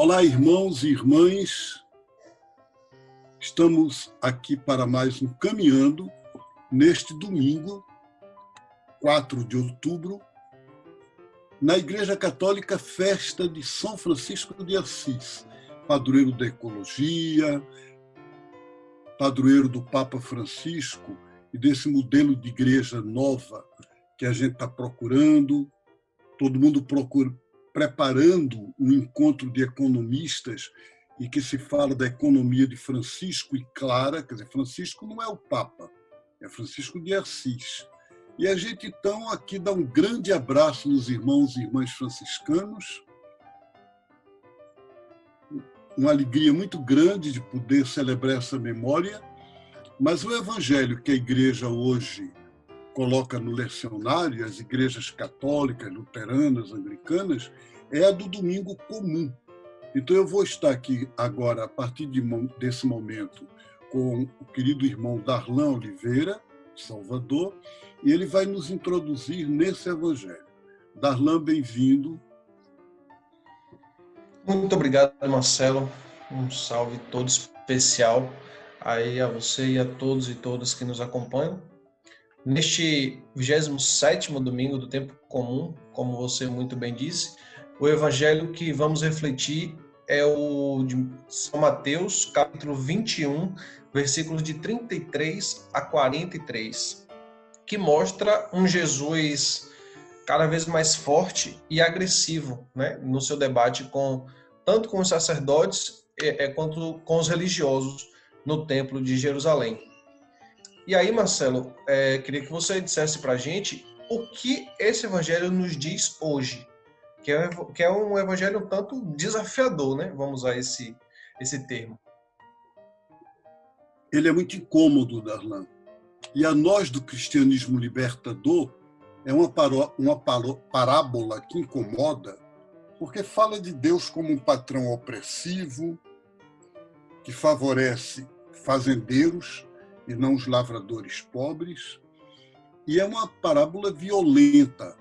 Olá, irmãos e irmãs. Estamos aqui para mais um Caminhando, neste domingo, 4 de outubro, na Igreja Católica, festa de São Francisco de Assis, padroeiro da ecologia, padroeiro do Papa Francisco e desse modelo de igreja nova que a gente está procurando, todo mundo preparando um encontro de economistas e que se fala da economia de Francisco e Clara, quer dizer, Francisco não é o Papa, é Francisco de Assis. E a gente, então, aqui dá um grande abraço nos irmãos e irmãs franciscanos, uma alegria muito grande de poder celebrar essa memória, mas o evangelho que a igreja hoje coloca no lecionário, as igrejas católicas, luteranas, anglicanas, é a do domingo comum. Então eu vou estar aqui agora, a partir desse momento, com o querido irmão Darlan Oliveira, de Salvador, e ele vai nos introduzir nesse evangelho. Darlan, bem-vindo. Muito obrigado, Marcelo. Um salve todo especial aí a você e a todos e todas que nos acompanham. Neste 27º domingo do tempo comum, como você muito bem disse, o evangelho que vamos refletir é o de São Mateus, capítulo 21, versículos de 33 a 43, que mostra um Jesus cada vez mais forte e agressivo, né, no seu debate tanto com os sacerdotes quanto com os religiosos no Templo de Jerusalém. E aí, Marcelo, queria que você dissesse para a gente o que esse evangelho nos diz hoje, que é um evangelho um tanto desafiador, né? Vamos usar esse termo. Ele é muito incômodo, Darlan. E a nós do cristianismo libertador é uma parábola que incomoda, porque fala de Deus como um patrão opressivo, que favorece fazendeiros e não os lavradores pobres, e é uma parábola violenta.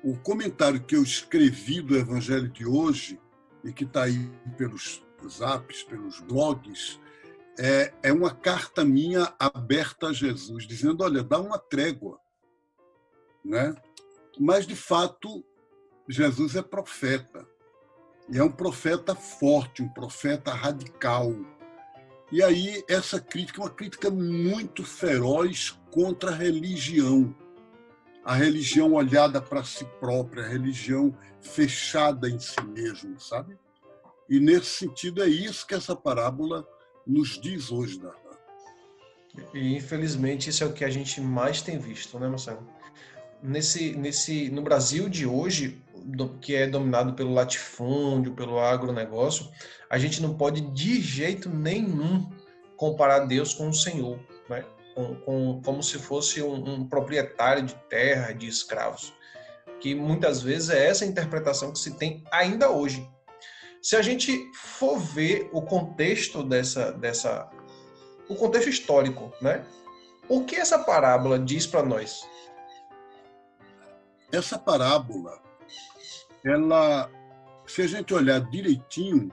O comentário que eu escrevi do Evangelho de hoje, e que está aí pelos zaps, pelos blogs, é uma carta minha aberta a Jesus, dizendo, olha, dá uma trégua. Né? Mas, de fato, Jesus é profeta. E é um profeta forte, um profeta radical. E aí essa crítica é uma crítica muito feroz contra a religião olhada para si própria, a religião fechada em si mesmo, sabe? E nesse sentido é isso que essa parábola nos diz hoje, Darlan. E infelizmente isso é o que a gente mais tem visto, né, Marcelo? No Brasil de hoje, que é dominado pelo latifúndio, pelo agronegócio, a gente não pode de jeito nenhum comparar Deus com o Senhor, né? Como se fosse um proprietário de terra, de escravos, que muitas vezes é essa interpretação que se tem ainda hoje. Se a gente for ver o contexto o contexto histórico, né? O que essa parábola diz para nós? Essa parábola, se a gente olhar direitinho,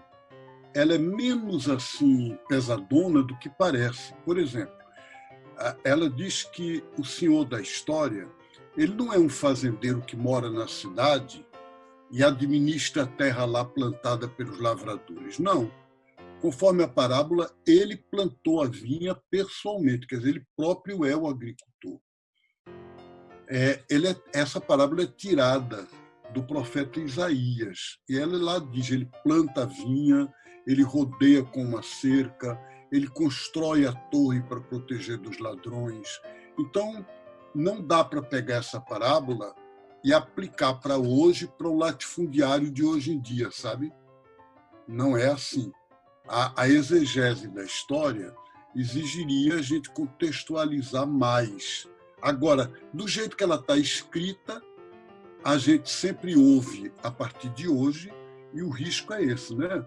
ela é menos assim pesadona do que parece. Por exemplo, ela diz que o senhor da história, ele não é um fazendeiro que mora na cidade e administra a terra lá plantada pelos lavradores. Não. Conforme a parábola, ele plantou a vinha pessoalmente, quer dizer, ele próprio é o agricultor. Essa parábola é tirada do profeta Isaías. E ela lá diz, ele planta a vinha, ele rodeia com uma cerca, ele constrói a torre para proteger dos ladrões. Então, não dá para pegar essa parábola e aplicar para hoje, para o latifundiário de hoje em dia, sabe? Não é assim. A exegese da história exigiria a gente contextualizar mais. Agora, do jeito que ela está escrita, a gente sempre ouve a partir de hoje, e o risco é esse, né?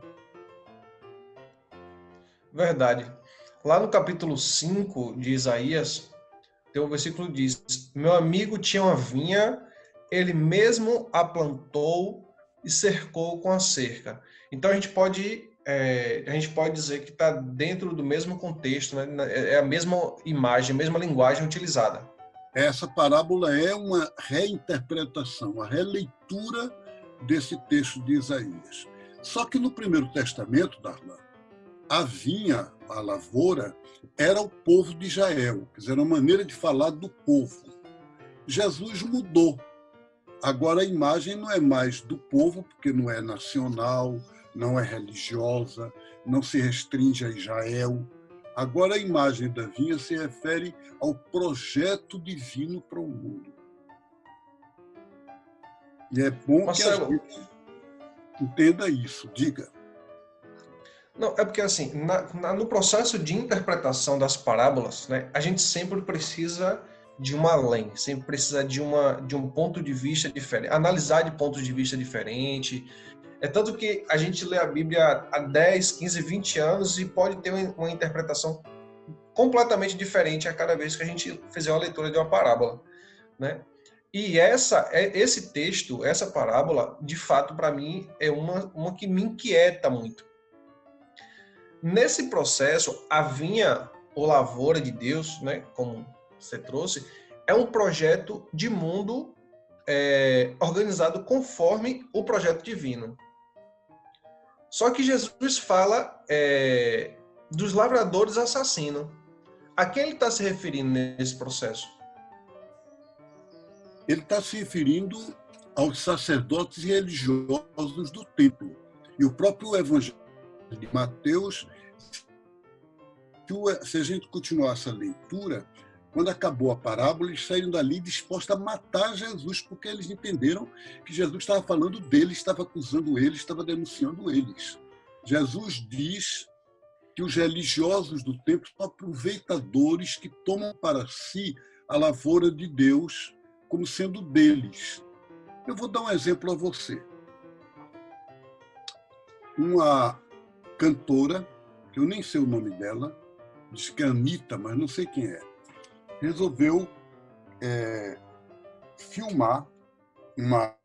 Verdade. Lá no capítulo 5 de Isaías, tem um versículo que diz: meu amigo tinha uma vinha, ele mesmo a plantou, e cercou com a cerca. Então a gente pode dizer que está dentro do mesmo contexto, né? É a mesma imagem, a mesma linguagem utilizada. Essa parábola é uma reinterpretação, uma releitura desse texto de Isaías. Só que no Primeiro Testamento, Darlan, a vinha, a lavoura, era o povo de Israel, quer dizer, era uma maneira de falar do povo. Jesus mudou. Agora a imagem não é mais do povo, porque não é nacional, não é religiosa, não se restringe a Israel. Agora a imagem da vinha se refere ao projeto divino para o mundo. E é bom Marcelo, que a gente entenda isso. Diga. não, é porque assim, no processo de interpretação das parábolas, né, a gente sempre precisa de uma lente, sempre precisa de um ponto de vista diferente, analisar de pontos de vista diferentes. É tanto que a gente lê a Bíblia há 10, 15, 20 anos e pode ter uma interpretação completamente diferente a cada vez que a gente fizer uma leitura de uma parábola, né? E esse texto, essa parábola, de fato, para mim, é uma que me inquieta muito. Nesse processo, a vinha ou lavoura de Deus, né, como você trouxe, é um projeto de mundo organizado conforme o projeto divino. Só que Jesus fala dos lavradores assassinos. A quem ele está se referindo nesse processo? Ele está se referindo aos sacerdotes religiosos do templo. E o próprio Evangelho de Mateus, se a gente continuar essa leitura, quando acabou a parábola, eles saíram dali dispostos a matar Jesus, porque eles entenderam que Jesus estava falando deles, estava acusando eles, estava denunciando eles. Jesus diz que os religiosos do templo são aproveitadores que tomam para si a lavoura de Deus como sendo deles. Eu vou dar um exemplo a você. Uma cantora, que eu nem sei o nome dela, diz que é Anitta, mas não sei quem é, resolveu filmar uma...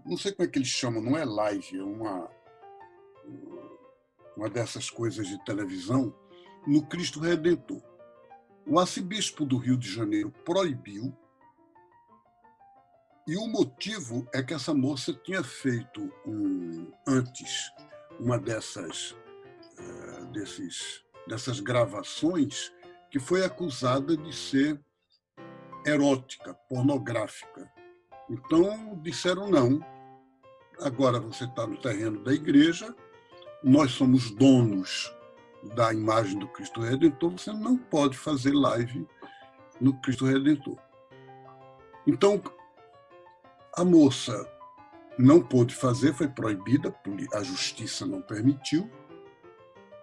Não sei como é que eles chamam, não é live, é uma dessas coisas de televisão, no Cristo Redentor. O arcebispo do Rio de Janeiro proibiu, e o motivo é que essa moça tinha feito antes uma dessas gravações que foi acusada de ser erótica, pornográfica. Então disseram não, agora você está no terreno da igreja, nós somos donos da imagem do Cristo Redentor, você não pode fazer live no Cristo Redentor. Então, a moça não pôde fazer, foi proibida, a justiça não permitiu,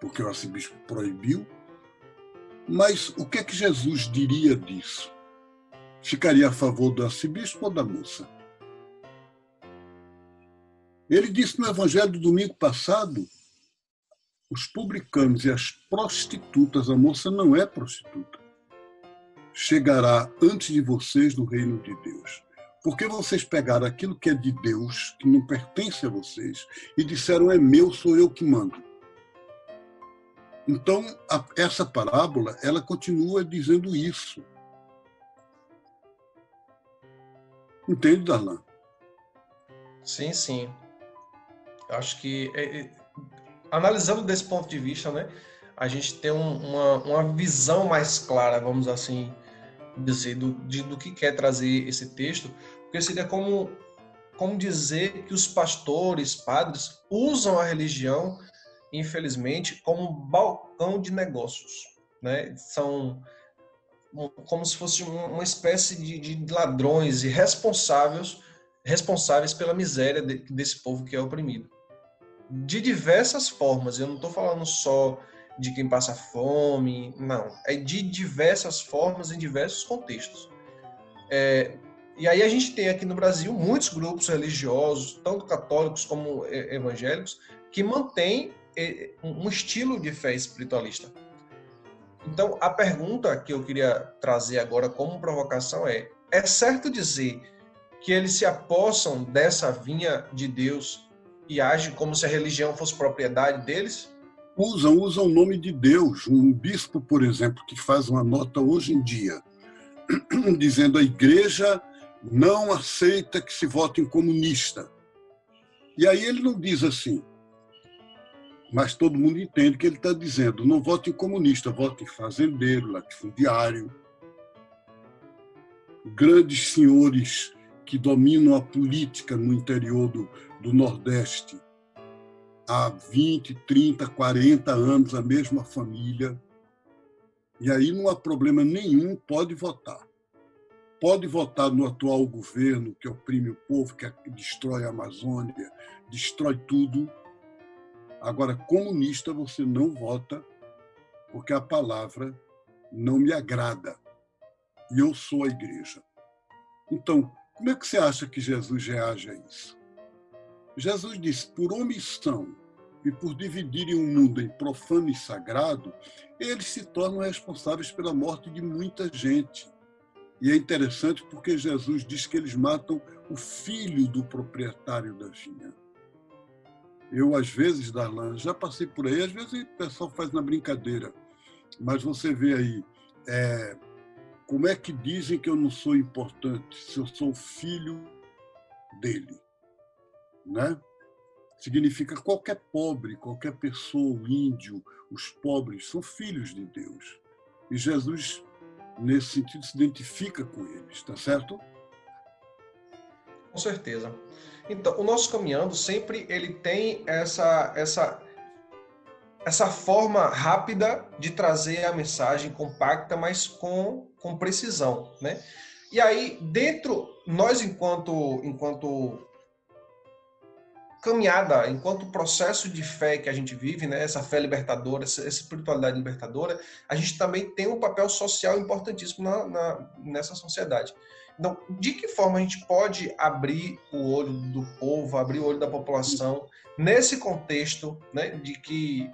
porque o arcebispo proibiu. Mas o que é que Jesus diria disso? Ficaria a favor do arcebispo ou da moça? Ele disse no Evangelho do domingo passado, os publicanos e as prostitutas, a moça não é prostituta, chegará antes de vocês no reino de Deus. Porque vocês pegaram aquilo que é de Deus, que não pertence a vocês, e disseram, é meu, sou eu que mando. Então, essa parábola, ela continua dizendo isso. Entende, Darlan? Sim, sim. Eu acho que, analisando desse ponto de vista, né, a gente tem uma visão mais clara, vamos assim dizer, do que quer trazer esse texto, porque seria como dizer que os pastores, padres, usam a religião, infelizmente, como balcão de negócios, né? São como se fosse uma espécie de ladrões e responsáveis pela miséria desse povo que é oprimido. De diversas formas, eu não estou falando só de quem passa fome, não. É de diversas formas, em diversos contextos. E aí a gente tem aqui no Brasil muitos grupos religiosos, tanto católicos como evangélicos, que mantêm um estilo de fé espiritualista. Então, a pergunta que eu queria trazer agora como provocação é certo dizer que eles se apossam dessa vinha de Deus e agem como se a religião fosse propriedade deles? Usam o nome de Deus. Um bispo, por exemplo, que faz uma nota hoje em dia, dizendo a igreja não aceita que se vote em comunista. E aí ele não diz assim, mas todo mundo entende que ele está dizendo, não vote em comunista, vote em fazendeiro, latifundiário, grandes senhores que dominam a política no interior do Nordeste há 20, 30, 40 anos, a mesma família. E aí não há problema nenhum, pode votar. Pode votar no atual governo que oprime o povo, que destrói a Amazônia, destrói tudo. Agora, comunista você não vota, porque a palavra não me agrada. E eu sou a igreja. Então, como é que você acha que Jesus reage a isso? Jesus disse, por omissão e por dividirem o mundo em profano e sagrado, eles se tornam responsáveis pela morte de muita gente. E é interessante porque Jesus diz que eles matam o filho do proprietário da vinha. Eu, às vezes, Darlan, já passei por aí, às vezes o pessoal faz na brincadeira, mas você vê aí, como é que dizem que eu não sou importante se eu sou filho dele? Né? Significa qualquer pobre, qualquer pessoa, o índio, os pobres, são filhos de Deus. E Jesus, nesse sentido, se identifica com eles, está certo? Com certeza. Então, o nosso caminhando sempre ele tem essa forma rápida de trazer a mensagem compacta, mas com precisão, né? E aí, nós enquanto caminhada, enquanto processo de fé que a gente vive, né, essa fé libertadora, essa espiritualidade libertadora, a gente também tem um papel social importantíssimo nessa sociedade. Então, de que forma a gente pode abrir o olho do povo, abrir o olho da população, nesse contexto, né, de que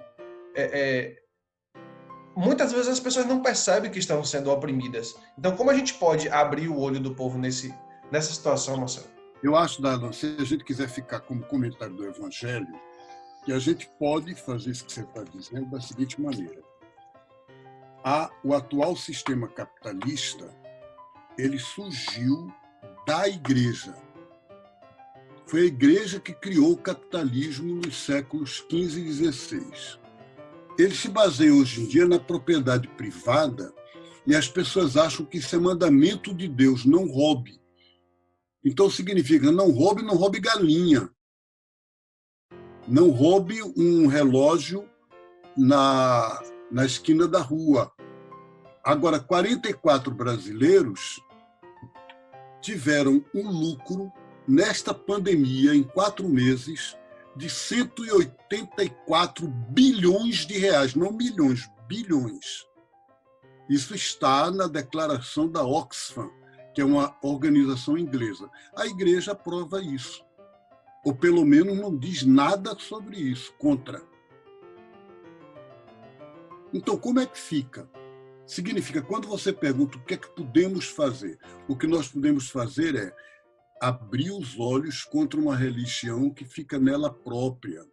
muitas vezes as pessoas não percebem que estão sendo oprimidas. Então, como a gente pode abrir o olho do povo nessa situação, Marcelo? Eu acho, Darlan, se a gente quiser ficar como comentário do Evangelho, que a gente pode fazer isso que você está dizendo da seguinte maneira. O atual sistema capitalista, ele surgiu da igreja. Foi a igreja que criou o capitalismo nos séculos XV e XVI. Ele se baseia hoje em dia na propriedade privada e as pessoas acham que isso é mandamento de Deus, não roube. Então significa, não roube galinha. Não roube um relógio na esquina da rua. Agora, 44 brasileiros tiveram um lucro nesta pandemia, em 4 meses, de 184 bilhões de reais, não milhões, bilhões. Isso está na declaração da Oxfam, que é uma organização inglesa. A igreja aprova isso, ou pelo menos não diz nada sobre isso, contra. Então, como é que fica? Significa, quando você pergunta o que é que podemos fazer, o que nós podemos fazer é abrir os olhos contra uma religião que fica nela própria.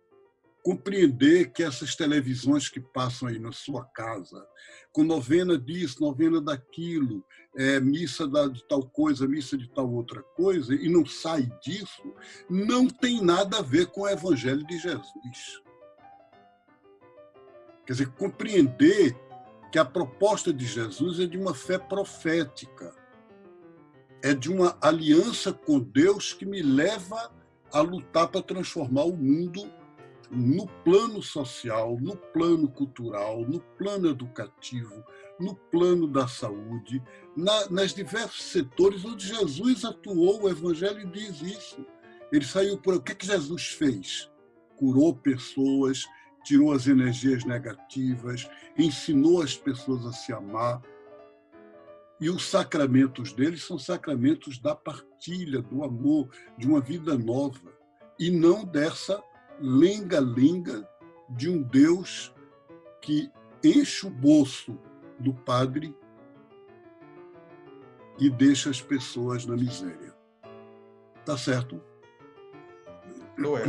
Compreender que essas televisões que passam aí na sua casa, com novena disso, novena daquilo, missa de tal coisa, missa de tal outra coisa, e não sai disso, não tem nada a ver com o Evangelho de Jesus. Quer dizer, compreender que a proposta de Jesus é de uma fé profética, é de uma aliança com Deus que me leva a lutar para transformar o mundo no plano social, no plano cultural, no plano educativo, no plano da saúde, nas diversos setores onde Jesus atuou. O Evangelho diz isso. Ele saiu por... O que Jesus fez? Curou pessoas, tirou as energias negativas, ensinou as pessoas a se amar. E os sacramentos dele são sacramentos da partilha, do amor, de uma vida nova, e não dessa lenga-lenga de um Deus que enche o bolso do padre e deixa as pessoas na miséria. Tá certo? Tô é.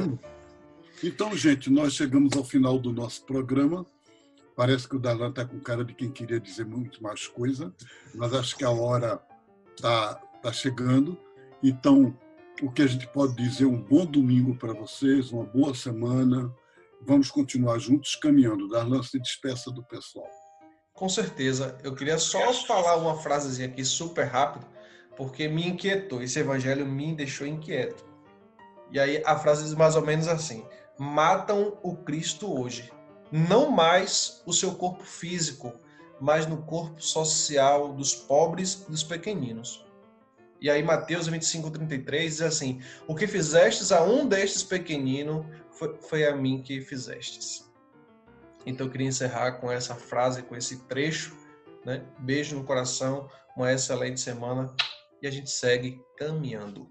Então, gente, nós chegamos ao final do nosso programa. Parece que o Darlan está com cara de quem queria dizer muito mais coisa, mas acho que a hora tá chegando. Então, o que a gente pode dizer, um bom domingo para vocês, uma boa semana. Vamos continuar juntos caminhando. Darlan, se despeça do pessoal. Com certeza. Eu queria só falar uma frasezinha aqui super rápido, porque me inquietou. Esse evangelho me deixou inquieto. E aí a frase diz mais ou menos assim: matam o Cristo hoje, não mais o seu corpo físico, mas no corpo social dos pobres e dos pequeninos. E aí Mateus 25:33 diz assim: o que fizestes a um destes pequeninos foi a mim que fizestes. Então eu queria encerrar com essa frase, com esse trecho, né? Beijo no coração, uma excelente semana e a gente segue caminhando.